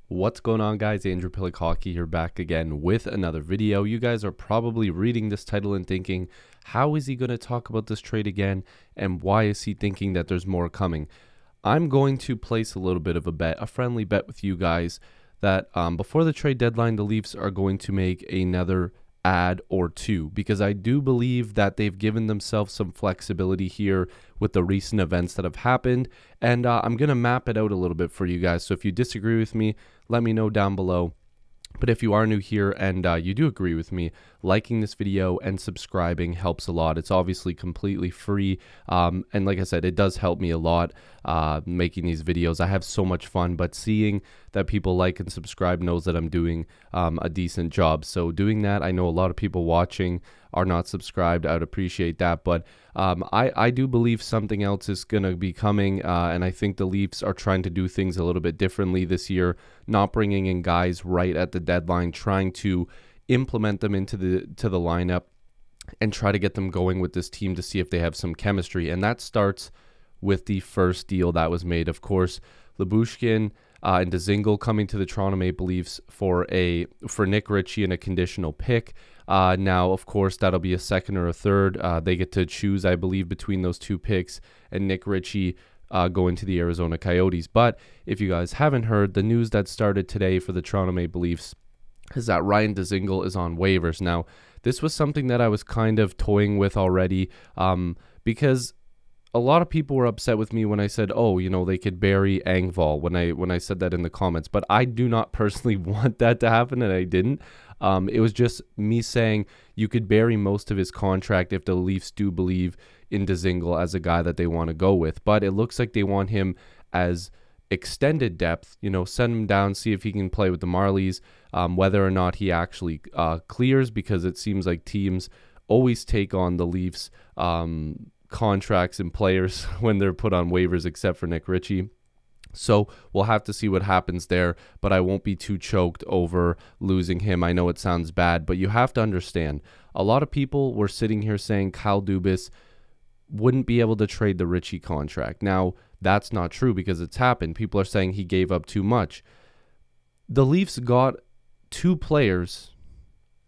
What's going on, guys? Andrew Piluk Hockey here, back again with another video. You guys are probably reading this title and thinking, how is he going to talk about this trade again, and why is he thinking that there's more coming? I'm going to place a little bit of a bet, a friendly bet with you guys, that before the trade deadline, the Leafs are going to make another add or two, because I do believe that they've given themselves some flexibility here with the recent events that have happened, and I'm going to map it out a little bit for you guys. So if you disagree with me, let me know down below. But if you are new here and you do agree with me, liking this video and subscribing helps a lot. It's obviously completely free. And like I said, it does help me a lot making these videos. I have so much fun, but seeing that people like and subscribe knows that I'm doing a decent job. So doing that, I know a lot of people watching are not subscribed. I would appreciate that. But I do believe something else is going to be coming. And I think the Leafs are trying to do things a little bit differently this year, not bringing in guys right at the deadline, trying to implement them into the lineup and try to get them going with this team to see if they have some chemistry. And that starts with the first deal that was made. Of course, Lyubushkin and Dzingel coming to the Toronto Maple Leafs for Nick Ritchie and a conditional pick. Now, of course, that'll be a second or a third. They get to choose, I believe, between those two picks, and Nick Ritchie going to the Arizona Coyotes. But if you guys haven't heard, the news that started today for the Toronto Maple Leafs is that Ryan Dzingel is on waivers. Now, this was something that I was kind of toying with already because a lot of people were upset with me when I said, oh, you know, they could bury Engvall when I said that in the comments. But I do not personally want that to happen, and I didn't. It was just me saying you could bury most of his contract if the Leafs do believe in Dzingel as a guy that they want to go with. But it looks like they want him as extended depth, you know, send him down, see if he can play with the Marlies, whether or not he actually clears, because it seems like teams always take on the Leafs contracts and players when they're put on waivers, except for Nick Ritchie. So we'll have to see what happens there, but I won't be too choked over losing him. I know it sounds bad, but you have to understand, a lot of people were sitting here saying Kyle Dubas wouldn't be able to trade the Ritchie contract. Now, that's not true because it's happened. People are saying he gave up too much. The Leafs got two players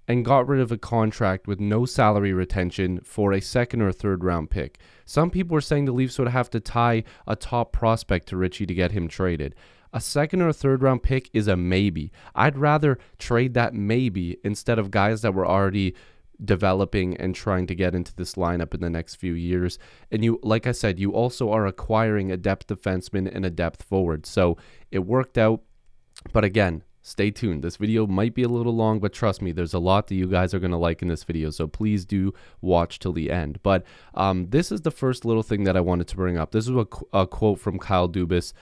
and got rid of a contract with no salary retention for a second or third round pick. Some people were saying the Leafs would have to tie a top prospect to Ritchie to get him traded. A second or third round pick is a maybe. I'd rather trade that maybe instead of guys that were already developing and trying to get into this lineup in the next few years. And you, like I said, you also are acquiring a depth defenseman and a depth forward. So it worked out. But again, stay tuned. This video might be a little long, but trust me, there's a lot that you guys are going to like in this video, so please do watch till the end. But this is the first little thing that I wanted to bring up. This is a quote from Kyle Dubas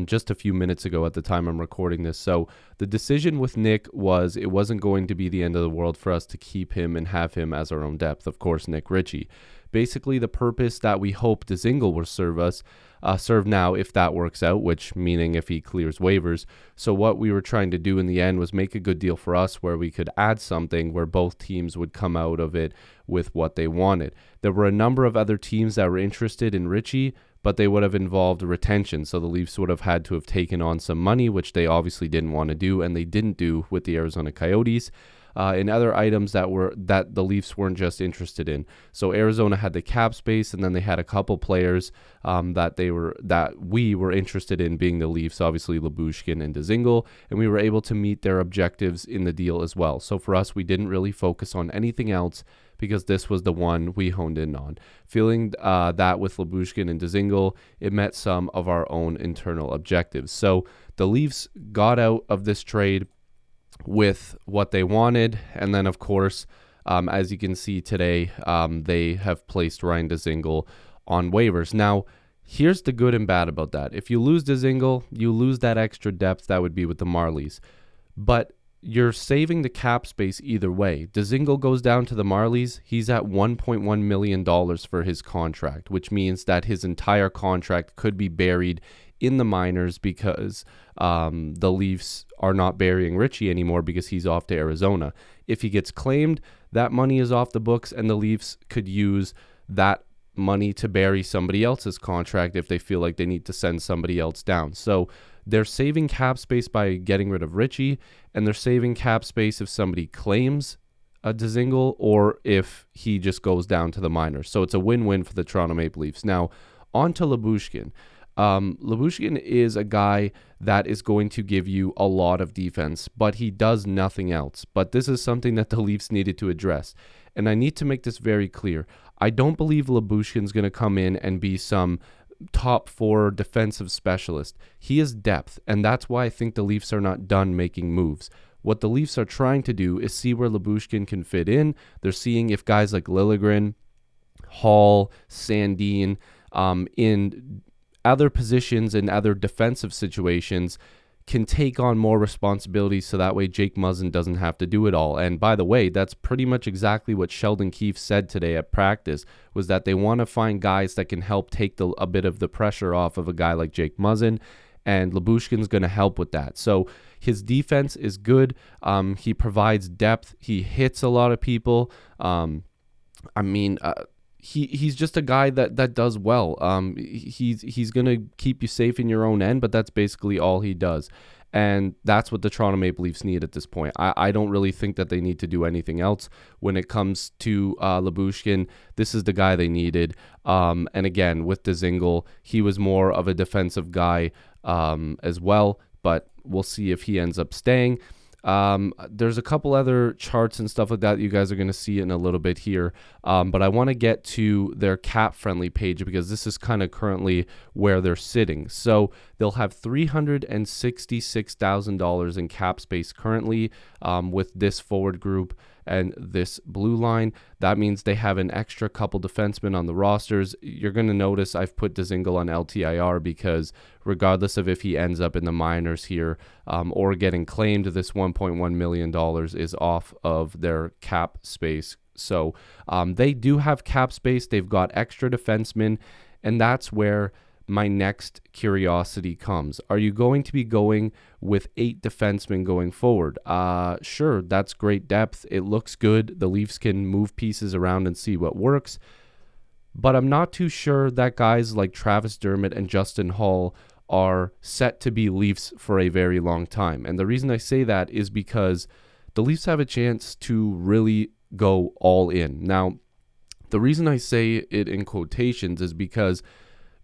just a few minutes ago at the time I'm recording this. So the decision with Nick was it wasn't going to be the end of the world for us to keep him and have him as our own depth. Of course, Nick Ritchie. Basically, the purpose that we hope Dzingel will serve now if that works out, which meaning if he clears waivers. So what we were trying to do in the end was make a good deal for us where we could add something where both teams would come out of it with what they wanted. There were a number of other teams that were interested in Ritchie, but they would have involved retention. So the Leafs would have had to have taken on some money, which they obviously didn't want to do, and they didn't do with the Arizona Coyotes. And other items that the Leafs weren't just interested in. So Arizona had the cap space, and then they had a couple players that we were interested in, being the Leafs, obviously Lyubushkin and Dzingel, and we were able to meet their objectives in the deal as well. So for us, we didn't really focus on anything else because this was the one we honed in on. Feeling that with Lyubushkin and Dzingel, it met some of our own internal objectives. So the Leafs got out of this trade with what they wanted, and then of course as you can see today, they have placed Ryan Dzingel on waivers. Now here's the good and bad about that. If you lose Dzingel, you lose that extra depth that would be with the Marlies, but you're saving the cap space either way. Dzingel goes down to the Marlies, he's at $1.1 million for his contract, which means that his entire contract could be buried in the minors because the Leafs are not burying Ritchie anymore because he's off to Arizona. If he gets claimed, that money is off the books, and the Leafs could use that money to bury somebody else's contract if they feel like they need to send somebody else down. So they're saving cap space by getting rid of Richie, and they're saving cap space if somebody claims a Dzingel or if he just goes down to the minors. So it's a win-win for the Toronto Maple Leafs. Now, on to Lyubushkin. Lyubushkin is a guy that is going to give you a lot of defense, but he does nothing else. But this is something that the Leafs needed to address. And I need to make this very clear. I don't believe Lyubushkin's going to come in and be some top 4 defensive specialist. He is depth, and that's why I think the Leafs are not done making moves. What the Leafs are trying to do is see where Lyubushkin can fit in. They're seeing if guys like Liljegren, Hall, Sandin, in other positions and other defensive situations can take on more responsibilities, so that way Jake Muzzin doesn't have to do it all. And by the way, that's pretty much exactly what Sheldon Keefe said today at practice, was that they want to find guys that can help take a bit of the pressure off of a guy like Jake Muzzin, and Lyubushkin's going to help with that. So his defense is good. He provides depth. He hits a lot of people. He's just a guy that does well. He's going to keep you safe in your own end, but that's basically all he does. And that's what the Toronto Maple Leafs need at this point. I don't really think that they need to do anything else when it comes to Lyubushkin. This is the guy they needed. And again, with Dzingel, he was more of a defensive guy as well, but we'll see if he ends up staying. There's a couple other charts and stuff like that you guys are going to see in a little bit here. But I want to get to their cap friendly page because this is kind of currently where they're sitting. So they'll have $366,000 in cap space currently with this forward group and this blue line. That means they have an extra couple defensemen on the rosters. You're going to notice I've put Dzingel on LTIR because regardless of if he ends up in the minors here or getting claimed, this $1.1 million is off of their cap space. So they do have cap space. They've got extra defensemen, and that's where my next curiosity comes. Are you going to be going with 8 defensemen going forward? Sure, that's great depth. It looks good. The Leafs can move pieces around and see what works. But I'm not too sure that guys like Travis Dermott and Justin Hall are set to be Leafs for a very long time. And the reason I say that is because the Leafs have a chance to really go all in. Now, the reason I say it in quotations is because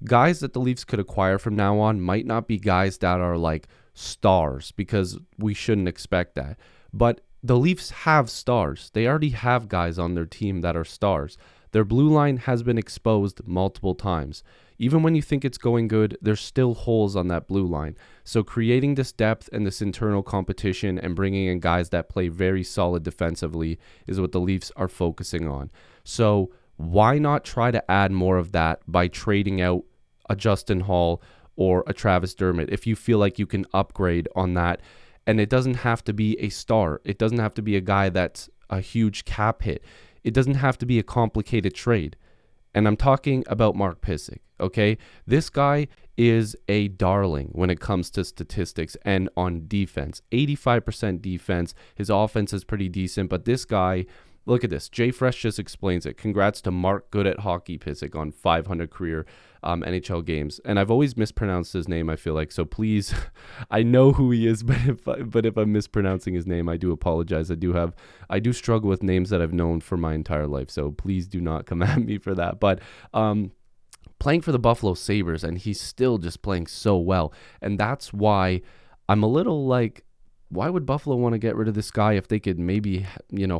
guys that the Leafs could acquire from now on might not be guys that are like stars, because we shouldn't expect that. But the Leafs have stars. They already have guys on their team that are stars. Their blue line has been exposed multiple times. Even when you think it's going good, there's still holes on that blue line. So creating this depth and this internal competition and bringing in guys that play very solid defensively is what the Leafs are focusing on. So why not try to add more of that by trading out a Justin Hall or a Travis Dermott if you feel like you can upgrade on that? And it doesn't have to be a star. It doesn't have to be a guy that's a huge cap hit. It doesn't have to be a complicated trade. And I'm talking about Mark Pysyk, okay? This guy is a darling when it comes to statistics and on defense. 85% defense. His offense is pretty decent, but this guy, look at this. Jay Fresh just explains it. Congrats to Mark Good at Hockey Pysyk on 500 career NHL games. And I've always mispronounced his name, I feel like. So please, I know who he is, but if I'm mispronouncing his name, I do apologize. I do struggle with names that I've known for my entire life. So please do not come at me for that. But playing for the Buffalo Sabres, and he's still just playing so well. And that's why I'm a little like, why would Buffalo want to get rid of this guy if they could maybe,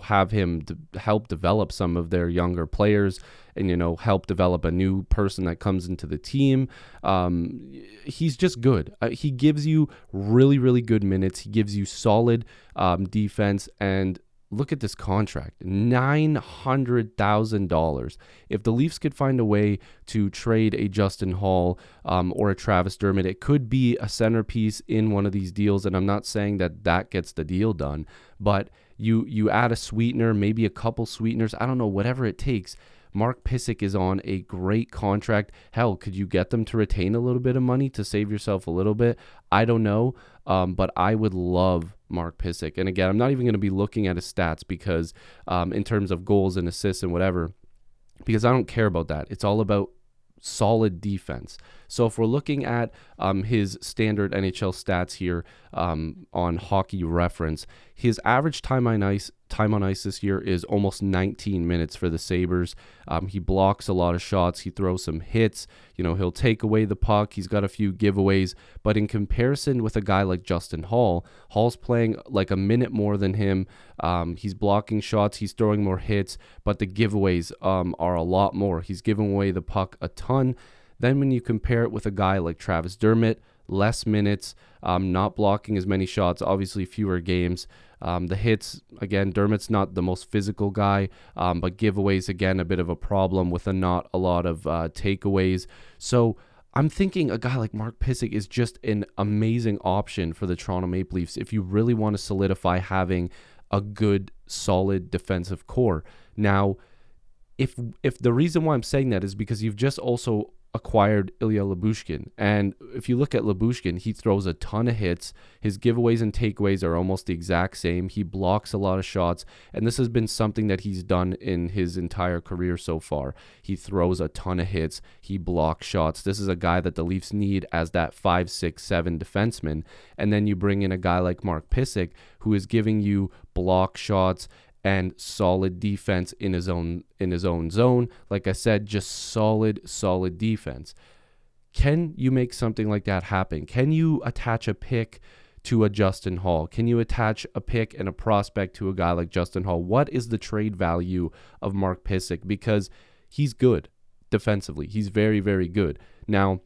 have him help develop some of their younger players and, help develop a new person that comes into the team? He's just good. He gives you really, really good minutes. He gives you solid defense. And look at this contract, $900,000. If the Leafs could find a way to trade a Justin Hall or a Travis Dermott, it could be a centerpiece in one of these deals. And I'm not saying that gets the deal done, but you add a sweetener, maybe a couple sweeteners, I don't know, whatever it takes. Mark Pysyk is on a great contract. Hell, could you get them to retain a little bit of money to save yourself a little bit? I don't know, but I would love Mark Pysyk. And again, I'm not even going to be looking at his stats because in terms of goals and assists and whatever, because I don't care about that. It's all about solid defense. So if we're looking at his standard NHL stats here on Hockey Reference, his average time on ice this year is almost 19 minutes for the Sabres. He blocks a lot of shots. He throws some hits. He'll take away the puck. He's got a few giveaways. But in comparison with a guy like Justin Hall, Hall's playing like a minute more than him. He's blocking shots. He's throwing more hits. But the giveaways are a lot more. He's giving away the puck a ton. Then when you compare it with a guy like Travis Dermott, less minutes, not blocking as many shots, obviously fewer games. The hits, again, Dermott's not the most physical guy, but giveaways, again, a bit of a problem with not a lot of takeaways. So I'm thinking a guy like Mark Pysyk is just an amazing option for the Toronto Maple Leafs if you really want to solidify having a good, solid defensive core. Now, if the reason why I'm saying that is because you've just also acquired Ilya Lyubushkin. And if you look at Lyubushkin, he throws a ton of hits. His giveaways and takeaways are almost the exact same. He blocks a lot of shots. And this has been something that he's done in his entire career so far. He throws a ton of hits. He blocks shots. This is a guy that the Leafs need as that 5, 6, 7 defenseman. And then you bring in a guy like Mark Pysyk, who is giving you block shots and solid defense in his own zone. Like I said, just solid defense. Can you make something like that happen? Can you attach a pick to a Justin Hall? Can you attach a pick and a prospect to a guy like Justin Hall? What is the trade value of Mark Pysyk? Because he's good defensively. He's very, very good. Now,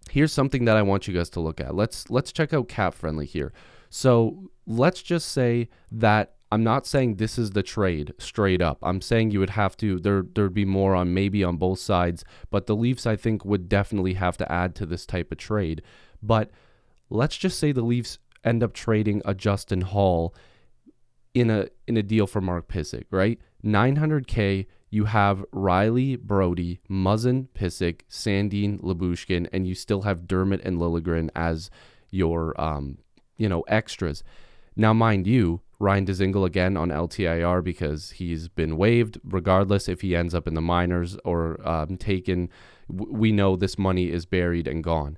here's something that I want you guys to look at. Let's check out Cap Friendly here. So let's just say that I'm not saying this is the trade straight up. I'm saying you would have to, there'd be more on maybe on both sides, but the Leafs, I think, would definitely have to add to this type of trade. But let's just say the Leafs end up trading a Justin Hall in a deal for Mark Pysyk, right? $900K, you have Riley, Brody, Muzzin, Pysyk, Sandin, Lyubushkin, and you still have Dermott and Liljegren as your extras. Now, mind you, Ryan Dzingel again on LTIR because he's been waived. Regardless if he ends up in the minors or taken, we know this money is buried and gone.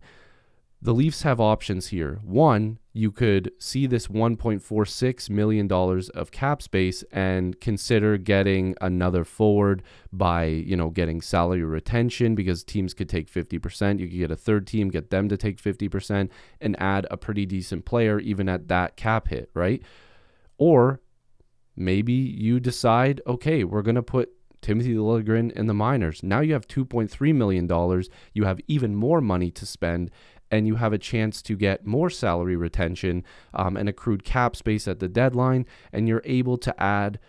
The Leafs have options here. One, you could see this $1.46 million of cap space and consider getting another forward by, getting salary retention, because teams could take 50%. You could get a third team, get them to take 50% and add a pretty decent player even at that cap hit, right? Or maybe you decide, okay, we're going to put Timothy Liljegren in the minors. Now you have $2.3 million. You have even more money to spend, and you have a chance to get more salary retention and accrued cap space at the deadline, and you're able to add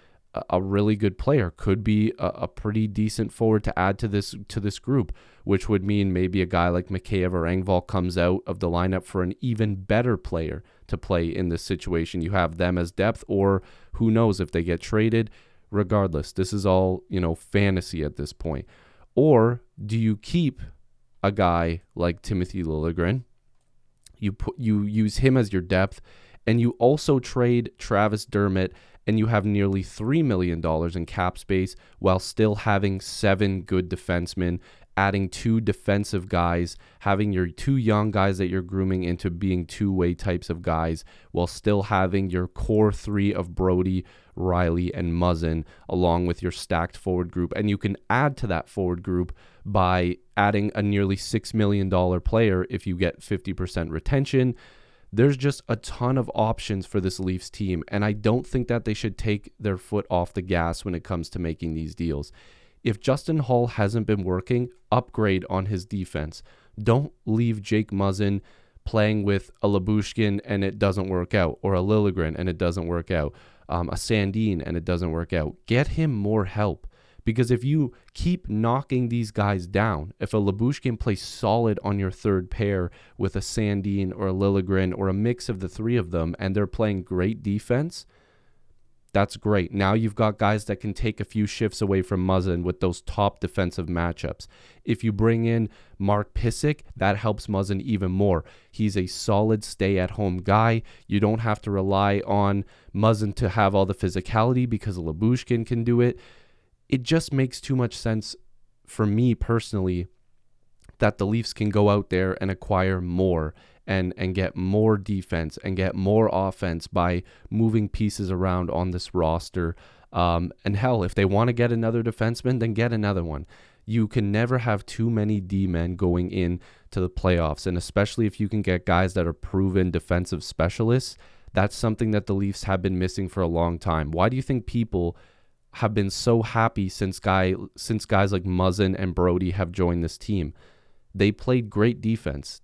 a really good player. Could be a pretty decent forward to add to this group, which would mean maybe a guy like Mikheyev or Engvall comes out of the lineup for an even better player to play in this situation. You have them as depth, or who knows if they get traded. Regardless, this is all, fantasy at this point. Or do you keep a guy like Timothy Liljegren? You use him as your depth, and you also trade Travis Dermott, and you have nearly $3 million in cap space while still having 7 good defensemen, adding 2 defensive guys, having your 2 young guys that you're grooming into being two-way types of guys, while still having your core 3 of Brody, Riley, and Muzzin, along with your stacked forward group. And you can add to that forward group by adding a nearly $6 million player if you get 50% retention. There's just a ton of options for this Leafs team, and I don't think that they should take their foot off the gas when it comes to making these deals. If Justin Hall hasn't been working, upgrade on his defense. Don't leave Jake Muzzin playing with a Lyubushkin and it doesn't work out, or a Liljegren and it doesn't work out, a Sandin and it doesn't work out. Get him more help. Because if you keep knocking these guys down, if a Lyubushkin plays solid on your third pair with a Sandin or a Liljegren or a mix of the 3 of them, and they're playing great defense, that's great. Now you've got guys that can take a few shifts away from Muzzin with those top defensive matchups. If you bring in Mark Pysyk, that helps Muzzin even more. He's a solid stay-at-home guy. You don't have to rely on Muzzin to have all the physicality because Lyubushkin can do it. It just makes too much sense for me personally that the Leafs can go out there and acquire more and get more defense and get more offense by moving pieces around on this roster. And hell, if they want to get another defenseman, then get another one. You can never have too many D-men going in to the playoffs, and especially if you can get guys that are proven defensive specialists. That's something that the Leafs have been missing for a long time. Why do you think people have been so happy since guys like Muzzin and Brody have joined this team? They played great defense.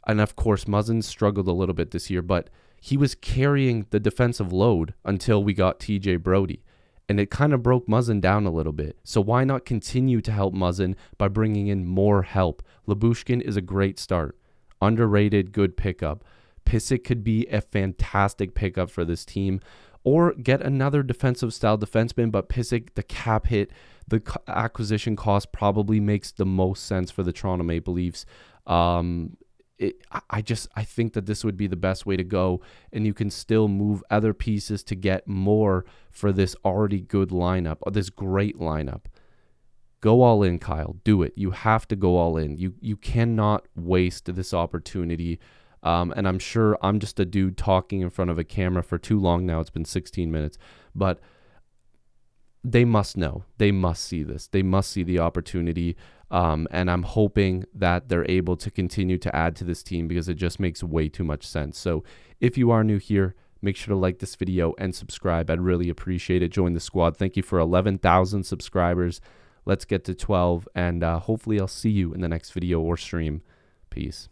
And of course, Muzzin struggled a little bit this year, but he was carrying the defensive load until we got TJ Brody. And it kind of broke Muzzin down a little bit. So why not continue to help Muzzin by bringing in more help? Lyubushkin is a great start. Underrated, good pickup. Pysyk could be a fantastic pickup for this team. Or get another defensive style defenseman, but Pysyk, the cap hit, the acquisition cost probably makes the most sense for the Toronto Maple Leafs. I think that this would be the best way to go, and you can still move other pieces to get more for this already good lineup, or this great lineup. Go all in, Kyle. Do it. You have to go all in. You cannot waste this opportunity. And I'm sure I'm just a dude talking in front of a camera for too long now. It's been 16 minutes, but they must know. They must see this. They must see the opportunity. And I'm hoping that they're able to continue to add to this team because it just makes way too much sense. So if you are new here, make sure to like this video and subscribe. I'd really appreciate it. Join the squad. Thank you for 11,000 subscribers. Let's get to 12, and hopefully I'll see you in the next video or stream. Peace.